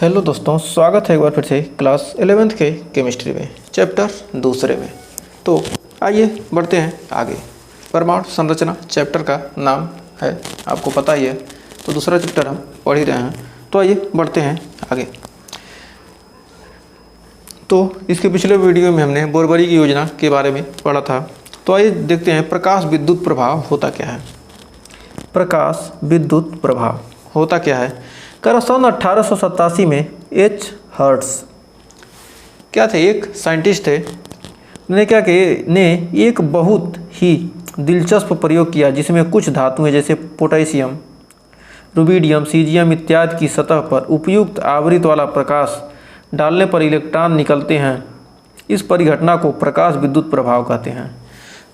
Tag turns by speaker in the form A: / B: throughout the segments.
A: Hello दोस्तों, स्वागत है एक बार फिर से क्लास 11th के केमिस्ट्री में चैप्टर दूसरे में। तो आइए बढ़ते हैं आगे। परमाणु संरचना चैप्टर का नाम है, आपको पता ही है। तो दूसरा चैप्टर हम पढ़ ही रहे हैं, तो आइए बढ़ते हैं आगे। तो इसके पिछले वीडियो में हमने बोरबरी की योजना के बारे में पढ़ा था। तो आइए देखते हैं प्रकाश विद्युत प्रभाव होता क्या है। प्रकाश विद्युत प्रभाव होता क्या है। सन 1887 में एच हर्ट्स क्या थे, एक साइंटिस्ट थे, ने एक बहुत ही दिलचस्प प्रयोग किया जिसमें कुछ धातुएं जैसे पोटेशियम, रुबिडियम, सीजियम इत्यादि की सतह पर उपयुक्त आवृत्ति वाला प्रकाश डालने पर इलेक्ट्रॉन निकलते हैं। इस परिघटना को प्रकाश विद्युत प्रभाव कहते हैं।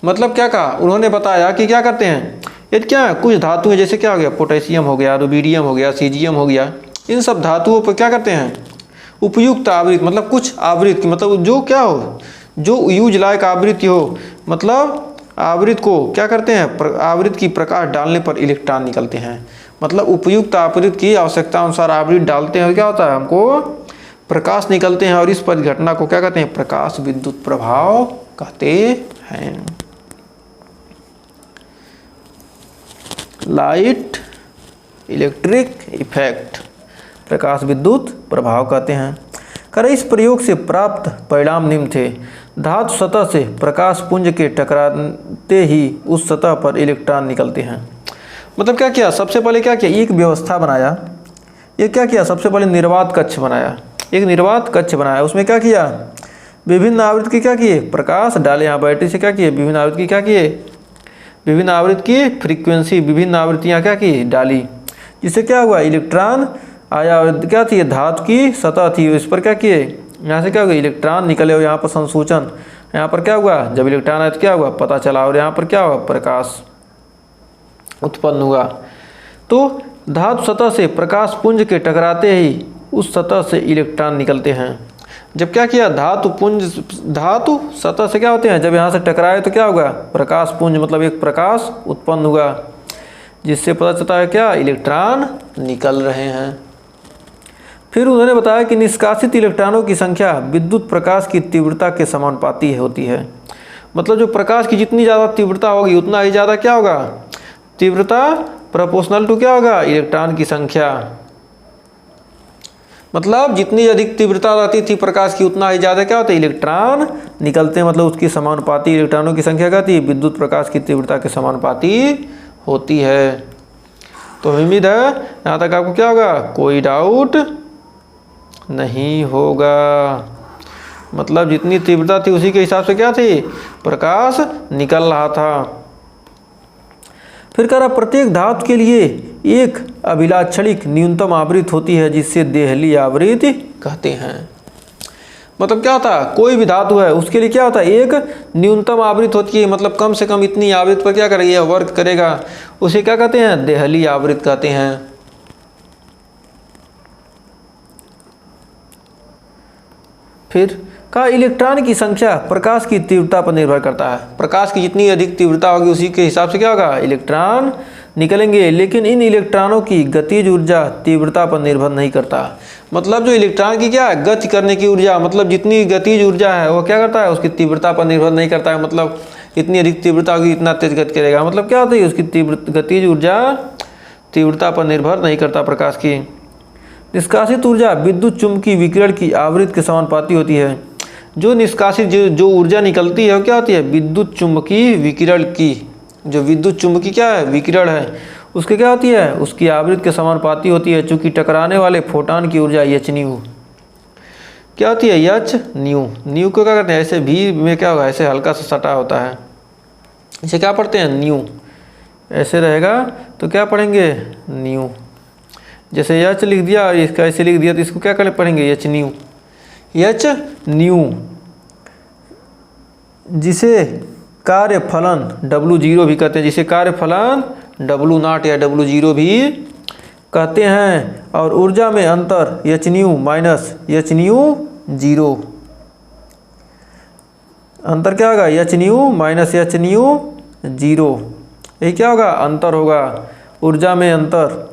A: मतलब क्या कहा उन्होंने, बताया कि क्या करते हैं, ये क्या है, कुछ धातुएं जैसे क्या हो गया, पोटेशियम हो गया, रुबिडियम हो गया, सीजियम हो गया, इन सब धातुओं पर क्या करते हैं, उपयुक्त आवृत्ति, मतलब कुछ आवृत्ति, मतलब जो क्या हो, जो यूज लायक आवृत्ति हो, मतलब आवृत्ति को क्या करते हैं, आवृत्ति की प्रकाश डालने पर इलेक्ट्रॉन निकलते हैं। मतलब उपयुक्त आवृत्ति की आवश्यकता अनुसार आवृत्ति डालते हैं, क्या होता है, हमको प्रकाश निकलते हैं। और इस परिघटना को क्या कहते हैं, प्रकाश विद्युत प्रभाव कहते हैं। लाइट इलेक्ट्रिक इफेक्ट प्रकाश विद्युत प्रभाव कहते हैं। इस प्रयोग से प्राप्त परिणाम निम्न थे। धातु सतह से प्रकाश पुंज के टकराते ही उस सतह पर इलेक्ट्रॉन निकलते हैं। मतलब क्या किया, सबसे पहले क्या किया, एक व्यवस्था बनाया। ये क्या किया, सबसे पहले निर्वात कक्ष बनाया, एक निर्वात कक्ष बनाया। उसमें क्या किया, विभिन्न आवृत्ति के क्या किए, प्रकाश डाले। यहाँ बैटरी से क्या किए, विभिन्न आवृत्ति की क्या किए, विभिन्न आवृत्ति की फ्रीक्वेंसी, विभिन्न आवृत्तियाँ क्या की, डाली। जिससे क्या हुआ, इलेक्ट्रॉन आया। क्या थी, धातु की सतह थी, इस पर क्या किए, यहाँ से क्या हुआ, इलेक्ट्रॉन निकले। और यहाँ पर संसूचन, यहाँ पर क्या हुआ, जब इलेक्ट्रॉन आया तो क्या हुआ, पता चला। और यहाँ पर क्या हुआ, प्रकाश उत्पन्न हुआ। तो धातु सतह से प्रकाश पुंज के टकराते ही उस सतह से इलेक्ट्रॉन निकलते हैं। जब क्या किया, धातु सतह से क्या होते हैं, जब यहाँ से टकराए तो क्या होगा, प्रकाश पुंज, मतलब एक प्रकाश उत्पन्न हुआ, जिससे पता चलता है क्या, इलेक्ट्रॉन निकल रहे हैं। फिर उन्होंने बताया कि निष्कासित इलेक्ट्रॉनों की संख्या विद्युत प्रकाश की तीव्रता के समानुपाती होती है। मतलब जो प्रकाश की जितनी ज़्यादा तीव्रता होगी उतना ही ज़्यादा क्या होगा, तीव्रता प्रोपोर्शनल टू क्या होगा, इलेक्ट्रॉन की संख्या। मतलब जितनी अधिक तीव्रता रहती थी प्रकाश की उतना ही ज़्यादा क्या होता है, इलेक्ट्रॉन निकलते हैं। मतलब उसकी समानुपाती इलेक्ट्रॉनों की संख्या क्या थी, विद्युत प्रकाश की तीव्रता के समानुपाती होती है। तो उम्मीद है यहाँ तक आपको क्या होगा, कोई डाउट नहीं होगा। मतलब जितनी तीव्रता थी उसी के हिसाब से क्या थी, प्रकाश निकल रहा था। फिर कह रहा, प्रत्येक धातु के लिए एक अभिलाक्षणिक न्यूनतम आवृत्ति होती है जिससे देहली आवृत्ति कहते हैं। मतलब क्या होता है, कोई भी धातु है उसके लिए क्या होता है, एक न्यूनतम आवृत्ति होती है। मतलब कम से कम इतनी आवृत्ति पर क्या करेगा, वर्क करेगा, उसे क्या कहते हैं, देहली आवृत्ति कहते हैं। फिर का इलेक्ट्रॉन की संख्या प्रकाश की तीव्रता पर निर्भर करता है। प्रकाश की जितनी अधिक तीव्रता होगी उसी के हिसाब से क्या होगा, इलेक्ट्रॉन निकलेंगे। लेकिन इन इलेक्ट्रॉनों की गतिज ऊर्जा तीव्रता पर निर्भर नहीं करता। मतलब जो इलेक्ट्रॉन की क्या है, गति करने की ऊर्जा, मतलब जितनी गतिज ऊर्जा है वो क्या करता है, उसकी तीव्रता पर निर्भर नहीं करता है। मतलब इतनी अधिक तीव्रता होगी इतना तेज गति करेगा। मतलब क्या होता है, उसकी गतिज ऊर्जा तीव्रता पर निर्भर नहीं करता प्रकाश की। निष्कासित ऊर्जा विद्युत चुम्बकीय विकिरण की आवृत्ति के समानुपाती होती है। जो निष्कासित जो ऊर्जा निकलती है वो क्या होती है, विद्युत चुम्बकीय विकिरण की, जो विद्युत चुम्बकीय क्या है, विकिरण है, उसके क्या होती है, उसकी आवृत्ति के समानुपाती होती है। चूंकि टकराने वाले फोटॉन की ऊर्जा एच न्यू क्या होती है, एच न्यू को क्या करते हैं, ऐसे भी में क्या होगा, ऐसे हल्का सा सटा होता है, इसे क्या पढ़ते हैं, न्यू। ऐसे रहेगा तो क्या पढ़ेंगे, न्यू। जैसे एच लिख दिया और इसका ऐसे लिख दिया तो इसको क्या करने पढ़ेंगे, एच न्यू। एच न्यू जिसे कार्य फलन W0 भी कहते हैं, जिसे कार्य फलन W0 या W0 भी कहते हैं। और ऊर्जा में अंतर H new minus H new 0, अंतर क्या होगा, H new minus H new 0, यही क्या होगा, अंतर होगा, ऊर्जा में अंतर।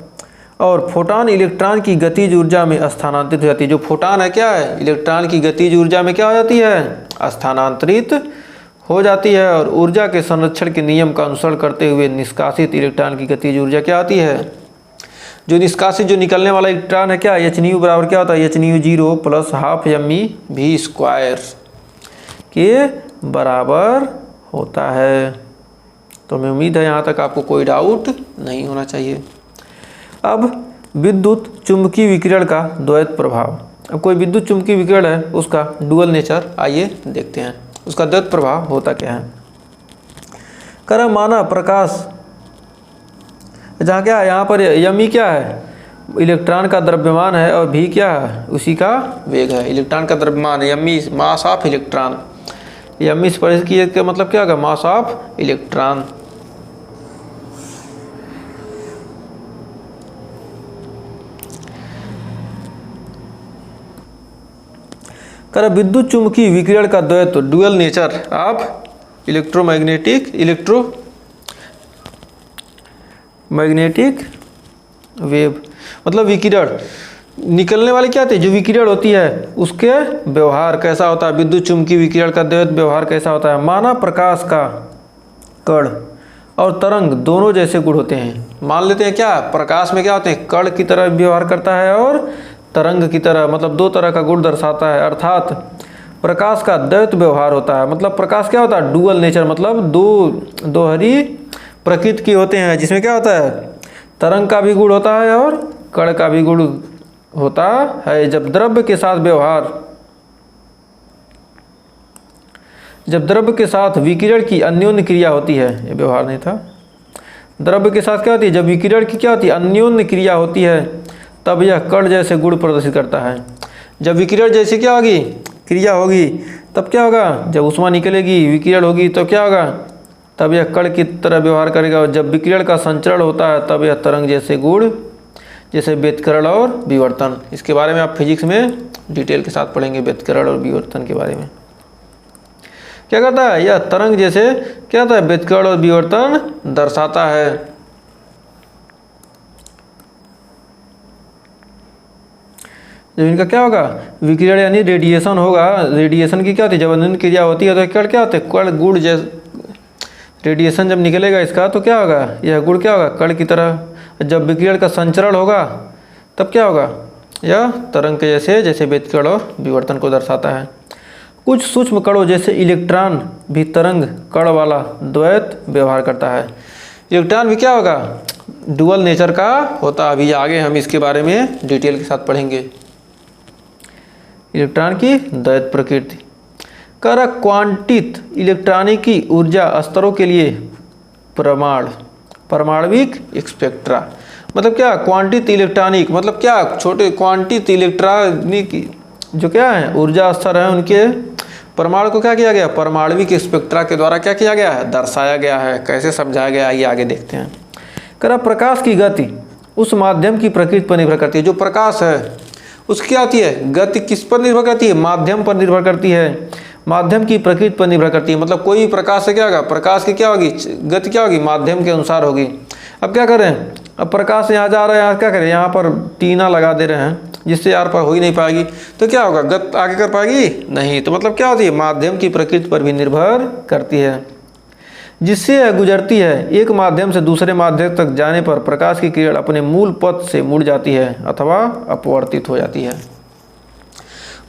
A: और फोटॉन इलेक्ट्रॉन की गतिज ऊर्जा में स्थानांतरित हो जाती है। जो फोटॉन है क्या है, इलेक्ट्रॉन की गतिज ऊर्जा में क्या हो जाती है, स्थानांतरित हो जाती है। और ऊर्जा के संरक्षण के नियम का अनुसरण करते हुए निष्कासित इलेक्ट्रॉन की गतिज ऊर्जा क्या आती है, जो निष्कासित जो निकलने वाला इलेक्ट्रॉन है क्या, hν बराबर क्या होता है, hν 0 प्लस हाफ mv² के बराबर होता है। तो मैं उम्मीद है यहाँ तक आपको कोई डाउट नहीं होना चाहिए। अब विद्युत चुंबकीय विकिरण का द्वैत प्रभाव। अब कोई विद्युत चुंबकीय विकिरण है, उसका डुअल नेचर आइए देखते हैं, उसका द्वैत प्रभाव होता क्या है। कर माना प्रकाश, जहाँ क्या है, यहाँ पर यमी क्या है, इलेक्ट्रॉन का द्रव्यमान है और भी क्या है, उसी का वेग है। इलेक्ट्रॉन का द्रव्यमान yummy mass of electron, yummy से परिचय किए का मतलब क्या होगा, मास ऑफ इलेक्ट्रॉन। कर विद्युत चुंबकीय विकिरण का द्वैत dual nature of magnetic wave, मतलब विकिरण निकलने वाली क्या थी, जो विकिरण होती है उसके व्यवहार कैसा होता है, विद्युत चुंबकीय विकिरण का द्वैत व्यवहार कैसा होता है। माना प्रकाश का कण और तरंग दोनों जैसे गुण होते हैं। मान लेते हैं क्या, प्रकाश में क्या होते हैं, कण की तरह व्यवहार करता है और तरंग की तरह, मतलब दो तरह का गुण दर्शाता है। अर्थात प्रकाश का द्वैत व्यवहार होता है, मतलब प्रकाश क्या होता है, डुअल नेचर, मतलब दोहरी प्रकृति की होते हैं, जिसमें क्या होता है, तरंग का भी गुण होता है और कण का भी गुण होता है। जब द्रव्य के साथ विकिरण की अन्योन्य क्रिया होती है, ये व्यवहार नहीं था, द्रव्य के साथ क्या होती है, जब विकिरण की क्या होती है, अन्योन्य क्रिया होती है, तब यह कण जैसे गुण प्रदर्शित करता है। जब विकिरण जैसी क्या होगी, क्रिया होगी, तब क्या होगा, जब ऊष्मा निकलेगी, विकिरण होगी, तो क्या होगा, तब यह कण की तरह व्यवहार करेगा। और जब विकिरण का संचरण होता है, तब यह तरंग जैसे गुण, जैसे व्यतिकरण और विवर्तन। इसके बारे में आप फिजिक्स में डिटेल के साथ पढ़ेंगे, व्यतिकरण और विवर्तन के बारे में। क्या करता है, यह तरंग जैसे क्या होता है, व्यतिकरण और विवर्तन दर्शाता है। जब इनका क्या होगा, विकिरण यानी रेडिएशन होगा, रेडिएशन की क्या होती है, जब अन्योन्य क्रिया होती है तो कण क्या होते हैं, कण गुण जैसे, रेडिएशन जब निकलेगा इसका तो क्या होगा, यह गुण क्या होगा, कण की तरह। जब विकिरण का संचरण होगा तब क्या होगा, यह तरंग के जैसे व्यतिकरण और विवर्तन को दर्शाता है। कुछ सूक्ष्म कणों जैसे इलेक्ट्रॉन भी तरंग कण वाला द्वैत व्यवहार करता है। इलेक्ट्रॉन भी क्या होगा, डुअल नेचर का होता है। अभी आगे हम इसके बारे में डिटेल के साथ पढ़ेंगे, इलेक्ट्रॉन की द्वैत प्रकृति। कर क्वांटित इलेक्ट्रॉनिकी ऊर्जा स्तरों के लिए परमाणविक स्पेक्ट्रा, मतलब क्या, क्वांटित इलेक्ट्रॉनिक मतलब क्या, छोटे क्वांटित इलेक्ट्रॉनिक जो क्या है ऊर्जा स्तर है, उनके परमाणु को क्या किया गया, परमाणविक स्पेक्ट्रा के द्वारा क्या किया गया है, दर्शाया गया है। कैसे समझाया गया, आइए आगे देखते हैं। कर प्रकाश की गति उस माध्यम की प्रकृति पर निर्भर करती है। जो प्रकाश है उसकी क्या होती है, गति किस पर निर्भर करती है, माध्यम पर निर्भर करती है, माध्यम की प्रकृति पर निर्भर करती है। मतलब कोई प्रकाश से क्या होगा, प्रकाश की क्या होगी, गति क्या होगी, माध्यम के अनुसार होगी। अब क्या करें, अब प्रकाश यहाँ जा रहा है, यहाँ क्या करें, यहाँ पर टीना लगा दे रहे हैं, जिससे यार पर हो ही नहीं पाएगी, तो क्या होगा, गति आगे कर पाएगी नहीं। तो मतलब क्या होती है, माध्यम की प्रकृति पर भी निर्भर करती है, जिससे यह गुजरती है। एक माध्यम से दूसरे माध्यम तक जाने पर प्रकाश की किरण अपने मूल पथ से मुड़ जाती है अथवा अपवर्तित हो जाती है।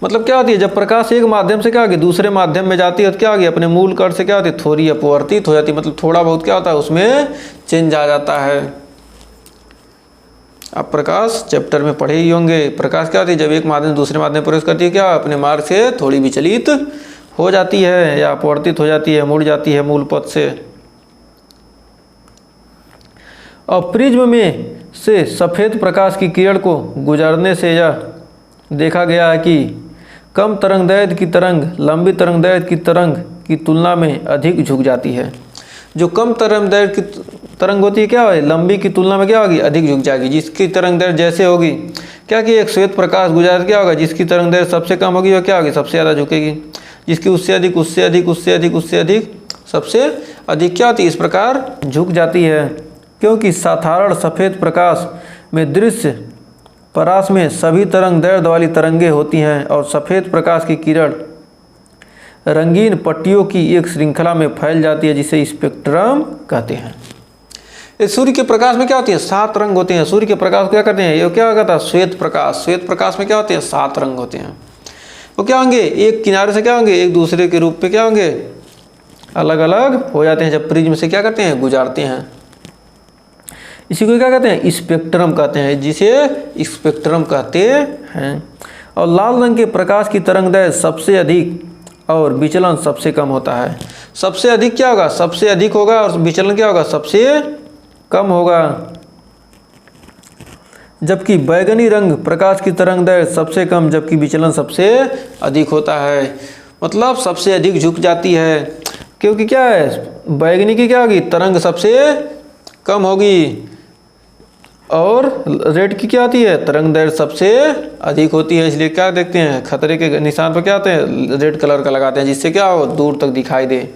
A: मतलब क्या होती है, जब प्रकाश एक माध्यम से क्या होगी दूसरे माध्यम में जाती है तो क्या होगी, अपने मूल कण से क्या होती है, थोड़ी अपवर्तित हो जाती है। मतलब थोड़ा बहुत क्या होता है, उसमें चेंज आ जाता है। आप प्रकाश चैप्टर में पढ़े ही होंगे, प्रकाश क्या होती है, जब एक माध्यम से दूसरे माध्यम में प्रवेश करती है, क्या अपने मार्ग से थोड़ी विचलित हो जाती है या अपवर्तित हो जाती है, मुड़ जाती है मूल पथ से। और प्रिज्म में से सफ़ेद प्रकाश की किरण को गुजरने से यह देखा गया है कि कम तरंगदैर्घ्य की तरंग लंबी तरंगदैर्घ्य की तरंग की तुलना में अधिक झुक जाती है। जो कम तरंगदैर्घ्य की तरंग होती है क्या है, लंबी की तुलना में क्या होगी, अधिक झुक जाएगी। जिसकी तरंगदैर्घ्य जैसे होगी क्या कि एक श्वेत प्रकाश गुजर क्या होगा, जिसकी तरंगदैर्घ्य सबसे कम होगी वह क्या होगी, सबसे ज़्यादा झुकेगी। जिसकी उससे अधिक उससे अधिक उससे अधिक उससे अधिक सबसे अधिक क्या होती है, इस प्रकार झुक जाती है। क्योंकि साधारण सफ़ेद प्रकाश में दृश्य परास में सभी तरंग दैर्ध्य वाली तरंगें होती हैं और सफ़ेद प्रकाश की किरण रंगीन पट्टियों की एक श्रृंखला में फैल जाती है, जिसे स्पेक्ट्रम कहते हैं। इस सूर्य के प्रकाश में क्या होती है? 7 रंग होते हैं। सूर्य के प्रकाश को क्या कहते हैं? ये क्या कहता है? श्वेत प्रकाश। श्वेत प्रकाश में क्या होते हैं? 7 रंग होते हैं। वो क्या होंगे? एक किनारे से क्या होंगे? एक दूसरे के रूप में क्या होंगे? अलग अलग हो जाते हैं जब प्रिज्म से क्या करते हैं? गुजारते हैं। इसी को क्या कहते हैं? स्पेक्ट्रम कहते हैं, जिसे स्पेक्ट्रम कहते हैं। और लाल रंग के प्रकाश की तरंगदैर्घ्य सबसे अधिक और विचलन सबसे कम होता है। सबसे अधिक क्या होगा? सबसे अधिक होगा, और विचलन क्या होगा? सबसे कम होगा। जबकि बैगनी रंग प्रकाश की तरंगदैर्घ्य सबसे कम, जबकि विचलन सबसे अधिक होता है। मतलब सबसे अधिक झुक जाती है, क्योंकि क्या है? बैगनी की क्या होगी? तरंग सबसे कम होगी, और रेड की क्या आती है? तरंगदैर्घ्य सबसे अधिक होती है। इसलिए क्या देखते हैं? खतरे के निशान पर क्या आते हैं? रेड कलर का लगाते हैं, जिससे क्या हो? दूर तक दिखाई दे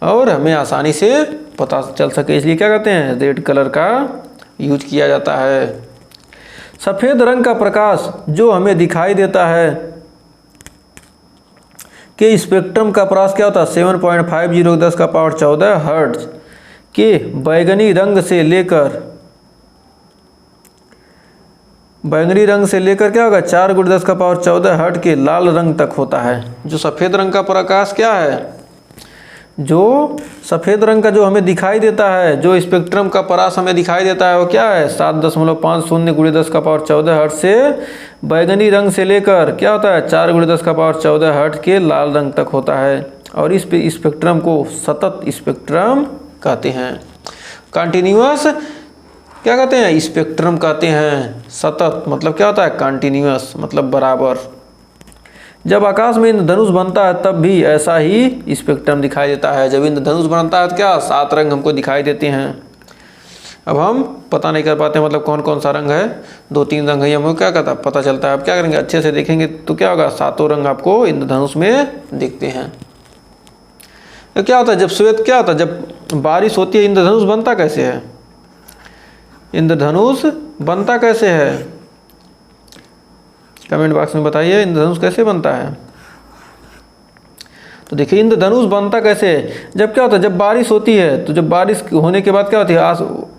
A: और हमें आसानी से पता चल सके। इसलिए क्या कहते हैं? रेड कलर का यूज किया जाता है। सफ़ेद रंग का प्रकाश जो हमें दिखाई देता है के स्पेक्ट्रम का प्रकाश क्या होता है? 7.50 10 का पावर 14 हर्ट्ज के बैगनी रंग से लेकर क्या होगा? 4 × 10 का पावर 14 हर्ट्ज के लाल रंग तक होता है। जो सफ़ेद रंग का प्रकाश क्या है? जो सफ़ेद रंग का जो हमें दिखाई देता है, जो स्पेक्ट्रम का प्रकाश हमें दिखाई देता है, वो क्या है? 7.50 × 10 का पावर 14 हर्ट्ज से बैगनी रंग से लेकर क्या होता है? 4 × 10 का पावर 14 हर्ट्ज के लाल रंग तक होता है। और इस स्पेक्ट्रम को सतत स्पेक्ट्रम कहते हैं। कंटिन्यूअस क्या कहते हैं? स्पेक्ट्रम कहते हैं। सतत मतलब क्या होता है? कंटिन्यूअस मतलब बराबर। जब आकाश में इंद्रधनुष बनता है तब भी ऐसा ही स्पेक्ट्रम दिखाई देता है। जब इंद्रधनुष बनता है तो क्या 7 रंग हमको दिखाई देते हैं। अब हम पता नहीं कर पाते मतलब कौन कौन सा रंग है। 2-3 रंग है, हमको क्या कहता पता चलता है। अब क्या करेंगे? अच्छे से देखेंगे तो क्या होगा? 7 रंग आपको इंद्रधनुष में दिखते हैं। तो क्या होता है जब श्वेत क्या होता है? जब बारिश होती है इंद्रधनुष बनता कैसे है? इंद्रधनुष बनता कैसे है? कमेंट बॉक्स में बताइए इंद्रधनुष कैसे बनता है। तो देखिए इंद्रधनुष बनता कैसे है? जब क्या होता है? जब बारिश होती है, तो जब बारिश होने के बाद क्या होती है?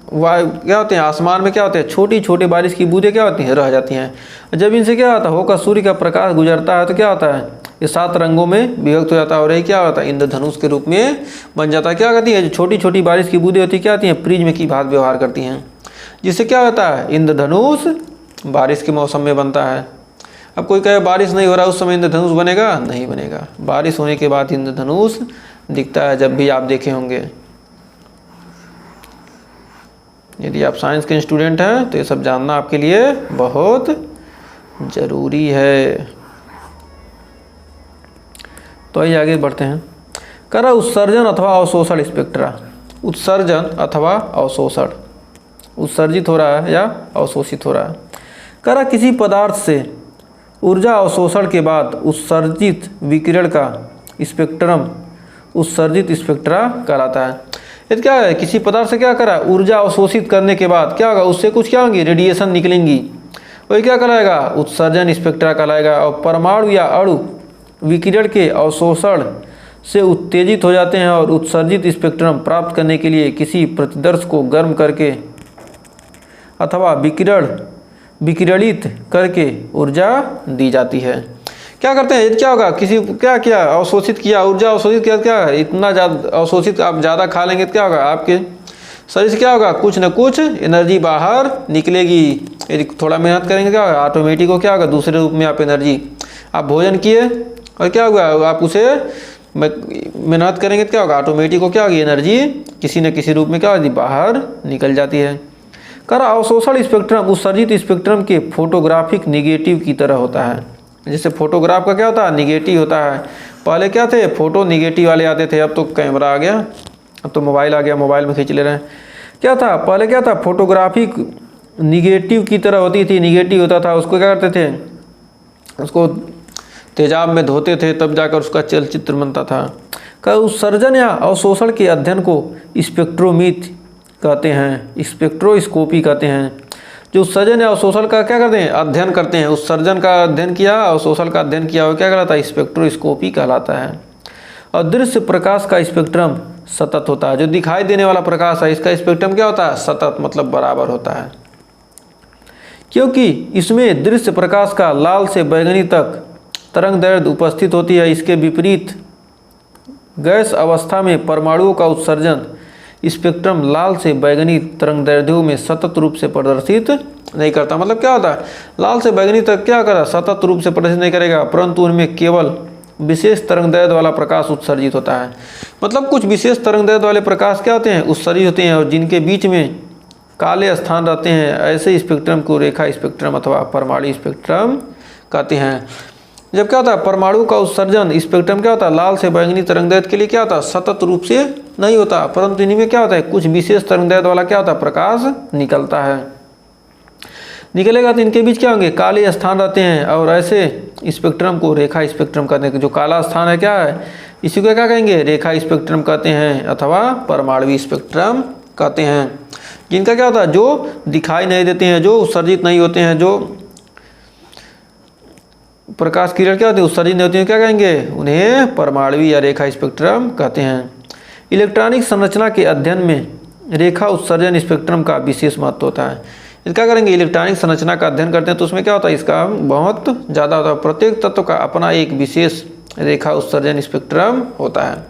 A: क्या होते हैं? आसमान में क्या होते हैं? छोटी छोटी बारिश की बूंदें क्या होती हैं? रह जाती हैं। जब इनसे क्या होता है? होकर सूर्य का प्रकाश गुजरता है तो क्या होता है? ये 7 रंगों में विभक्त हो जाता है और ये क्या होता है? इंद्रधनुष के रूप में बन जाता है। क्या करती है? जो छोटी छोटी बारिश की बूंदें होती है क्या होती हैं? प्रिज्म की भांति व्यवहार करती हैं, जिससे क्या होता है? इंद्रधनुष बारिश के मौसम में बनता है। अब कोई कहे बारिश नहीं हो रहा उस समय इंद्रधनुष बनेगा? नहीं बनेगा। बारिश होने के बाद इंद्रधनुष दिखता है, जब भी आप देखे होंगे। यदि आप साइंस के स्टूडेंट हैं तो ये सब जानना आपके लिए बहुत ज़रूरी है। तो आइए आगे बढ़ते हैं। करा उत्सर्जन अथवा अवशोषण स्पेक्ट्रा। उत्सर्जन अथवा अवशोषण, उत्सर्जित हो रहा है या अवशोषित हो रहा है। करा किसी पदार्थ से ऊर्जा अवशोषण के बाद उत्सर्जित विकिरण का स्पेक्ट्रम उत्सर्जित स्पेक्ट्रा कहलाता है। ये क्या है? किसी पदार्थ से क्या करा? ऊर्जा अवशोषित करने के बाद क्या होगा? उससे कुछ क्या होंगी? रेडिएशन निकलेंगी, वही क्या कहलाएगा? उत्सर्जन स्पेक्ट्रा कहलाएगा। और परमाणु या अणु विकिरण के अवशोषण से उत्तेजित हो जाते हैं और उत्सर्जित स्पेक्ट्रम प्राप्त करने के लिए किसी प्रतिदर्श को गर्म करके अथवा विकिरणित करके ऊर्जा दी जाती है। क्या करते हैं? क्या होगा? किसी क्या किया? अवशोषित किया, ऊर्जा अवशोषित किया। क्या है? इतना ज़्यादा अवशोषित आप ज़्यादा खा लेंगे तो क्या होगा? आपके शरीर से क्या होगा? कुछ न कुछ एनर्जी बाहर निकलेगी। यदि थोड़ा मेहनत करेंगे क्या होगा? ऑटोमेटिक को क्या होगा? दूसरे रूप में आप एनर्जी, आप भोजन किए और क्या होगा? आप उसे मेहनत करेंगे तो क्या होगा? ऑटोमेटिक को क्या होगी? एनर्जी किसी न किसी रूप में क्या होगी? बाहर निकल जाती है। कर अवशोषण स्पेक्ट्रम उत्सर्जित स्पेक्ट्रम के फोटोग्राफिक निगेटिव की तरह होता है। जैसे फोटोग्राफ का क्या होता है? निगेटिव होता है। पहले क्या थे? फोटो निगेटिव वाले आते थे, अब तो कैमरा आ गया, अब तो मोबाइल आ गया, मोबाइल में खींच ले रहे हैं। क्या था? पहले क्या था? फोटोग्राफिक निगेटिव की तरह होती थी, निगेटिव होता था। उसको क्या करते थे? उसको तेजाब में धोते थे, तब जाकर उसका चलचित्र बनता था। का उत्सर्जन या अवशोषण के अध्ययन को स्पेक्ट्रोमीट कहते हैं, स्पेक्ट्रोस्कोपी कहते हैं। जो उत्सर्जन या अवशोषण का क्या करते हैं, अध्ययन करते हैं। उत्सर्जन का अध्ययन किया, अवशोषण का अध्ययन किया, वो क्या कहलाता है, स्पेक्ट्रोस्कोपी कहलाता है। और दृश्य प्रकाश का स्पेक्ट्रम सतत होता है। जो दिखाई देने वाला प्रकाश है इसका स्पेक्ट्रम क्या होता है, सतत, मतलब बराबर होता है, क्योंकि इसमें दृश्य प्रकाश का लाल से बैंगनी तक तरंग दैर्ध्य उपस्थित होती है। इसके विपरीत गैस अवस्था में परमाणुओं का उत्सर्जन स्पेक्ट्रम लाल से बैंगनी तरंग दैर्ध्यों में सतत रूप से प्रदर्शित नहीं करता। मतलब क्या होता है, लाल से बैंगनी तक क्या करा, सतत रूप से प्रदर्शित नहीं करेगा, परंतु उनमें केवल विशेष तरंग दैर्ध्य वाला प्रकाश उत्सर्जित होता है। मतलब कुछ विशेष तरंग दैर्ध्य वाले प्रकाश क्या होते हैं, उत्सर्जित होते हैं, और जिनके बीच में काले स्थान रहते हैं, ऐसे स्पेक्ट्रम को रेखा स्पेक्ट्रम अथवा परमाणु स्पेक्ट्रम कहते हैं। जब क्या होता है, परमाणु का उत्सर्जन स्पेक्ट्रम क्या होता है, लाल से बैंगनी तरंग दैर्ध्य के लिए क्या होता है, सतत रूप से नहीं होता, परंतु इन्हीं में क्या होता है, कुछ विशेष तरंग दैर्ध्य वाला क्या होता है, प्रकाश निकलता है। निकलेगा तो इनके बीच क्या होंगे, काले स्थान रहते हैं, और ऐसे स्पेक्ट्रम को रेखा स्पेक्ट्रम कहते हैं। जो काला स्थान है क्या है, इसी को क्या कहेंगे, रेखा स्पेक्ट्रम कहते हैं अथवा परमाणु स्पेक्ट्रम कहते हैं। जिनका क्या होता है, जो दिखाई नहीं देते हैं, जो उत्सर्जित नहीं होते हैं, जो प्रकाश किरण क्या होती है, उत्सर्जित नहीं होती है, क्या कहेंगे, उन्हें परमाणु या रेखा स्पेक्ट्रम कहते हैं। इलेक्ट्रॉनिक संरचना के अध्ययन में रेखा उत्सर्जन स्पेक्ट्रम का विशेष महत्व होता है। क्या करेंगे, इलेक्ट्रॉनिक संरचना का अध्ययन करते हैं तो उसमें क्या होता है, इसका बहुत ज़्यादा होता है। प्रत्येक तत्व का अपना एक विशेष रेखा उत्सर्जन स्पेक्ट्रम होता है।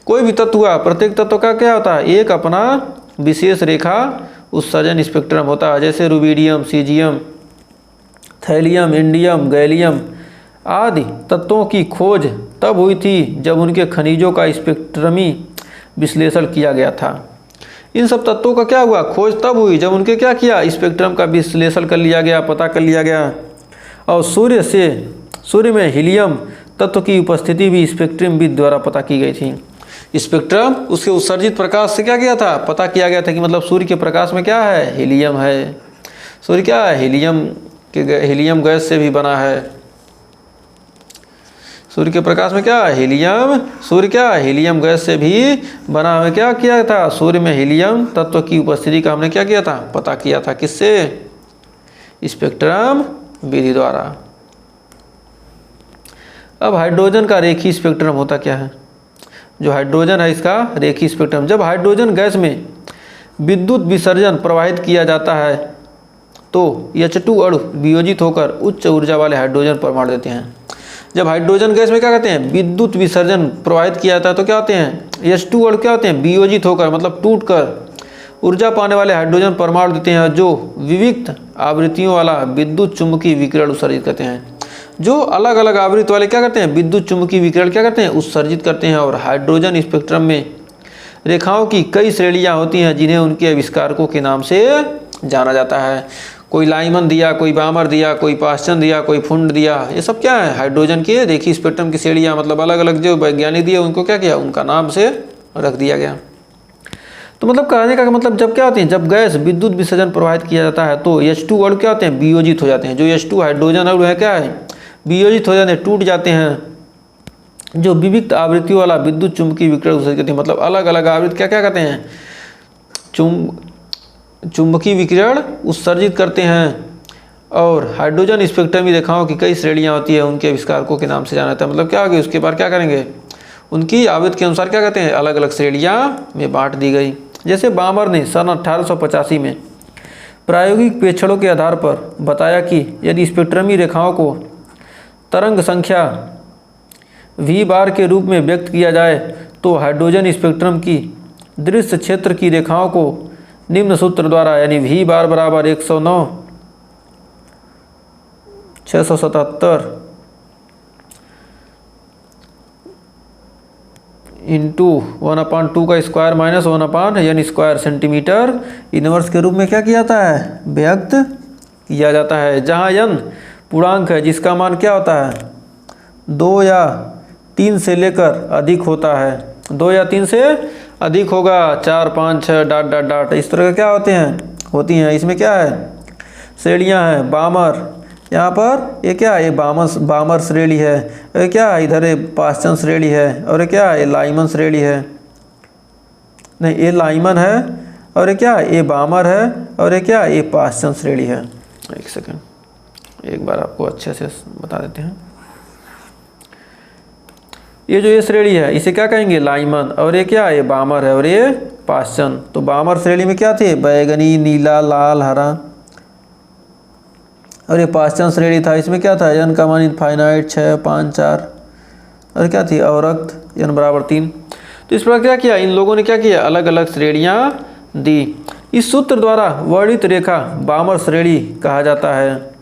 A: कोई भी तत्व हुआ, प्रत्येक तत्व का क्या होता है, एक अपना विशेष रेखा उत्सर्जन स्पेक्ट्रम होता है। जैसे rubidium, caesium, thallium, indium, gallium आदि तत्वों की खोज तब हुई थी जब उनके खनिजों का स्पेक्ट्रमी विश्लेषण किया गया था। इन सब तत्वों का क्या हुआ, खोज तब हुई जब उनके क्या किया, स्पेक्ट्रम का विश्लेषण कर लिया गया, पता कर लिया गया। और सूर्य में हीलियम तत्व की उपस्थिति भी स्पेक्ट्रम विद द्वारा पता की गई थी। स्पेक्ट्रम उसके उत्सर्जित प्रकाश से क्या किया था, पता किया गया था कि मतलब सूर्य के प्रकाश में क्या है, हीलियम है। सूर्य क्या है, हीलियम गैस से भी बना है। सूर्य के प्रकाश में क्या है, हीलियम, सूर्य क्या है, हीलियम गैस से भी बना। हमें क्या किया था, सूर्य में हीलियम तत्व की उपस्थिति का हमने क्या किया था, पता किया था। किससे, स्पेक्ट्रम विधि द्वारा। अब हाइड्रोजन का रेखीय स्पेक्ट्रम होता क्या है। जो हाइड्रोजन है इसका रेखीय स्पेक्ट्रम, जब हाइड्रोजन गैस में विद्युत विसर्जन प्रवाहित किया जाता है तो H2 अणु वियोजित होकर उच्च ऊर्जा वाले हाइड्रोजन परमाणु देते हैं। जब हाइड्रोजन गैस में क्या कहते हैं, विद्युत विसर्जन प्रवाहित किया जाता है तो क्या होते हैं, H2 अणु क्या होते हैं, वियोजित होकर मतलब टूटकर ऊर्जा पाने वाले हाइड्रोजन परमाणु देते हैं, जो विविक्त आवृत्तियों वाला विद्युत चुम्बकीय विकिरण उत्सर्जित करते हैं। जो अलग अलग आवृत्ति वाले क्या करते हैं, विद्युत चुम्बकीय विकिरण क्या करते हैं, उत्सर्जित करते हैं। और हाइड्रोजन स्पेक्ट्रम में रेखाओं की कई श्रेणियाँ होती हैं जिन्हें उनके आविष्कारकों के नाम से जाना जाता है। कोई लाइमन दिया, कोई बामर दिया, कोई पास्चन दिया, कोई फुंड दिया, ये सब क्या है, हाइड्रोजन के रेखीय स्पेक्ट्रम की श्रेणियाँ। मतलब अलग अलग जो वैज्ञानिक दिए उनको क्या किया, उनका नाम से रख दिया गया। तो मतलब कहने का मतलब जब क्या होती है, जब गैस विद्युत विसर्जन प्रवाहित किया जाता है तो H2 अणु क्या होते हैं, वियोजित हो जाते हैं। जो H2 हाइड्रोजन अणु है क्या है, वियोजित हो जाते हैं, टूट जाते हैं। जो विविक्त आवृत्तियों वाला विद्युत चुम्बकीय विकिरण उत्सर्जित करते हैं, मतलब अलग अलग आवृत्ति क्या क्या कहते हैं, चुंबकीय विकिरण उत्सर्जित करते हैं। और हाइड्रोजन स्पेक्ट्रम की रेखाओं की कई श्रेणियाँ होती है, उनके आविष्कारकों के नाम से जाना जाता है। मतलब क्या होगी, उसके बाद क्या करेंगे, उनकी आवृत्ति के अनुसार क्या कहते हैं, अलग अलग श्रेणियाँ में बांट दी गई। जैसे बामर ने सन 1885 में प्रायोगिक प्रेक्षणों के आधार पर बताया कि यदि स्पेक्ट्रमी रेखाओं को तरंग संख्या V बार के रूप में व्यक्त किया जाए तो हाइड्रोजन स्पेक्ट्रम की दृश्य क्षेत्र की रेखाओं को निम्न सूत्र द्वारा, यानी V बार बराबर 109 677 इंटू 1/2 का square minus 1/n square centimetre inverse के रूप में क्या किया जाता है, व्यक्त किया जाता है। जहाँ n पूर्णांक है जिसका मान क्या होता है, 2 या 3 से लेकर अधिक होता है। 2 या 3 से अधिक होगा, 4 5 6 डॉट डॉट डॉट इस तरह के क्या होती हैं। इसमें क्या है, श्रेणियाँ हैं। बामर, यहाँ पर ये क्या है, ये बामर श्रेणी है। ये क्या है, इधर ये पास्चन श्रेणी है। और ये क्या है, ये लाइमन श्रेणी है। नहीं, ये लाइमन है और ये क्या है, ये बामर है, और ये क्या है, ये पाश्चन श्रेणी है। एक सेकंड, एक बार आपको अच्छे से बता देते हैं। ये जो ये श्रेणी है इसे क्या कहेंगे, लाइमन, और ये क्या है, ये बामर है, और ये पाश्चन। तो बामर श्रेणी में क्या थे, बैगनी, नीला, लाल, हरा, और ये पाश्चन श्रेणी था, इसमें क्या था, n का मान इनफाइनाइट 6, 5, 4, और क्या थी, अवरक्त n = 3। तो इस प्रकार क्या किया, इन लोगों ने क्या किया, अलग अलग श्रेणियाँ दी। इस सूत्र द्वारा वर्णित रेखा बामर श्रेणी कहा जाता है,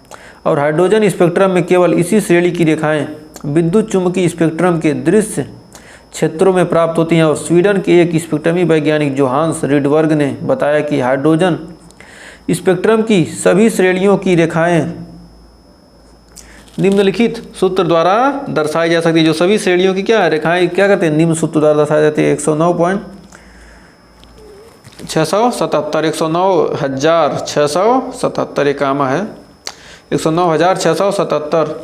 A: और हाइड्रोजन स्पेक्ट्रम में केवल इसी श्रेणी की रेखाएं विद्युत चुम्बकीय स्पेक्ट्रम के दृश्य क्षेत्रों में प्राप्त होती हैं। और स्वीडन के एक स्पेक्ट्रमी वैज्ञानिक जोहान्स रिडबर्ग ने बताया कि हाइड्रोजन स्पेक्ट्रम की सभी श्रेणियों की रेखाएं निम्नलिखित सूत्र द्वारा दर्शाई जा सकती है। जो सभी श्रेणियों की क्या रेखाएं क्या करते हैं, निम्न सूत्र द्वारा दर्शाई जाती है। 109,677 109,677 एक कामा है, 109,677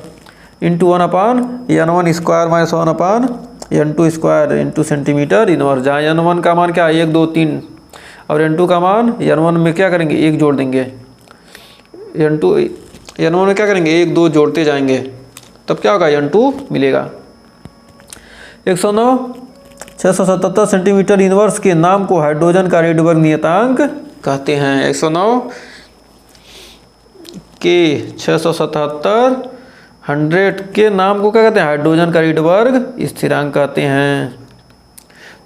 A: into 1/n1² - 1/n2² into centimetre inverse, जहाँ n1 का मान क्या है 1, 2, 3, और n2 का मान n1 में क्या करेंगे 1 जोड़ देंगे, n1 में क्या करेंगे 1, 2 जोड़ते जाएंगे, तब क्या होगा n2 मिलेगा। 109,677 सेंटीमीटर इनवर्स के नाम को हाइड्रोजन का रिडबर्ग नियतांक कहते हैं। 109 के 677 100 के नाम को क्या कहते हैं, हाइड्रोजन का रिडबर्ग स्थिरांक कहते हैं।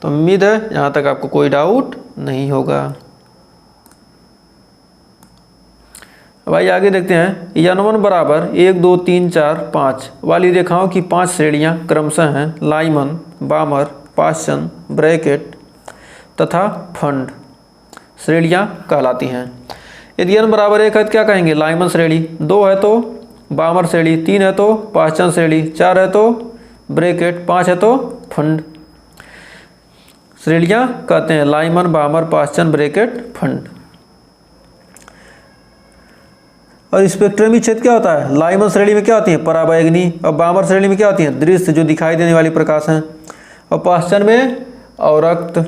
A: तो उम्मीद है यहाँ तक आपको कोई डाउट नहीं होगा। अब आइए आगे देखते हैं। n1 बराबर 1, 2, 3, 4, 5 वाली रेखाओं की 5 श्रेणियाँ क्रमशः हैं लाइमन, बामर, पाश्चन, ब्रैकेट तथा फंड श्रेणियाँ कहलाती हैं। यदि n बराबर 1 है तो क्या कहेंगे, लाइमन श्रेणी, 2 है तो बामर श्रेणी, 3 है तो पाश्चन श्रेणी, 4 है तो ब्रैकेट, 5 है तो फंड श्रेणियाँ कहते हैं लाइमन, बामर, पाश्चन, ब्रैकेट, फंड। और स्पेक्ट्रमी क्षेत्र क्या होता है, लाइमन श्रेणी में क्या होती है, पराबैंगनी, और बामर श्रेणी में क्या होती है, दृश्य जो दिखाई देने वाली प्रकाश हैं, और पाश्चन में अवरक्त,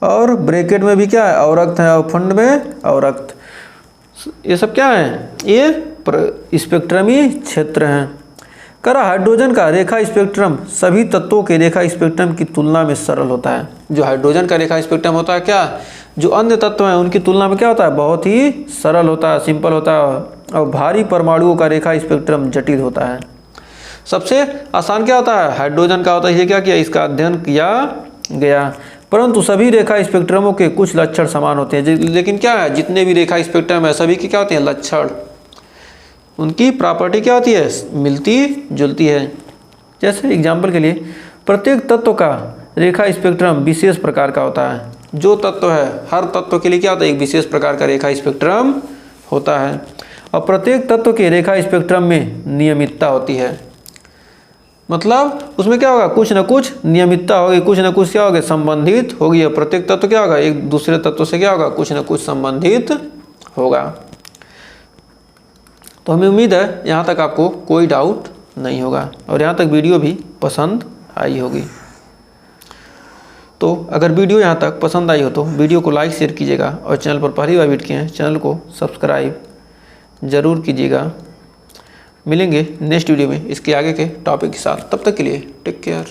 A: और ब्रैकेट में भी क्या है अवरक्त है, और फंड में अवरक्त। ये सब क्या है, ये स्पेक्ट्रमी क्षेत्र हैं। करा हाइड्रोजन का रेखा स्पेक्ट्रम सभी तत्वों के रेखा स्पेक्ट्रम की तुलना में सरल होता है। जो हाइड्रोजन का रेखा स्पेक्ट्रम होता है क्या, जो अन्य तत्व हैं उनकी तुलना में क्या होता है, बहुत ही सरल होता है, सिंपल होता है, और भारी परमाणुओं का रेखा स्पेक्ट्रम जटिल होता है। सबसे आसान क्या होता है, हाइड्रोजन का होता है। ये क्या किया, इसका अध्ययन किया गया, परंतु सभी रेखा स्पेक्ट्रमों के कुछ लक्षण समान होते हैं। लेकिन क्या है, जितने भी रेखा स्पेक्ट्रम है सभी के क्या होते हैं, लक्षण, उनकी प्रॉपर्टी क्या होती है, मिलती जुलती है। जैसे एग्जाम्पल के लिए प्रत्येक तत्व का रेखा स्पेक्ट्रम विशेष प्रकार का होता है। जो तत्व है हर तत्व के लिए क्या होता है, एक विशेष प्रकार का रेखा स्पेक्ट्रम होता है, और प्रत्येक तत्व के रेखा स्पेक्ट्रम में नियमितता होती है। मतलब उसमें क्या होगा, कुछ न कुछ नियमितता होगी, कुछ न कुछ क्या होगा, संबंधित होगी। और प्रत्येक तत्व क्या होगा, एक दूसरे तत्व से क्या होगा, कुछ न कुछ संबंधित होगा। तो हमें उम्मीद है यहाँ तक आपको कोई डाउट नहीं होगा, और यहाँ तक वीडियो भी पसंद आई होगी। तो अगर वीडियो यहाँ तक पसंद आई हो तो वीडियो को लाइक शेयर कीजिएगा, और चैनल पर पहली बार विजिट किए हैं चैनल को सब्सक्राइब ज़रूर कीजिएगा। मिलेंगे नेक्स्ट वीडियो में इसके आगे के टॉपिक के साथ, तब तक के लिए टेक केयर।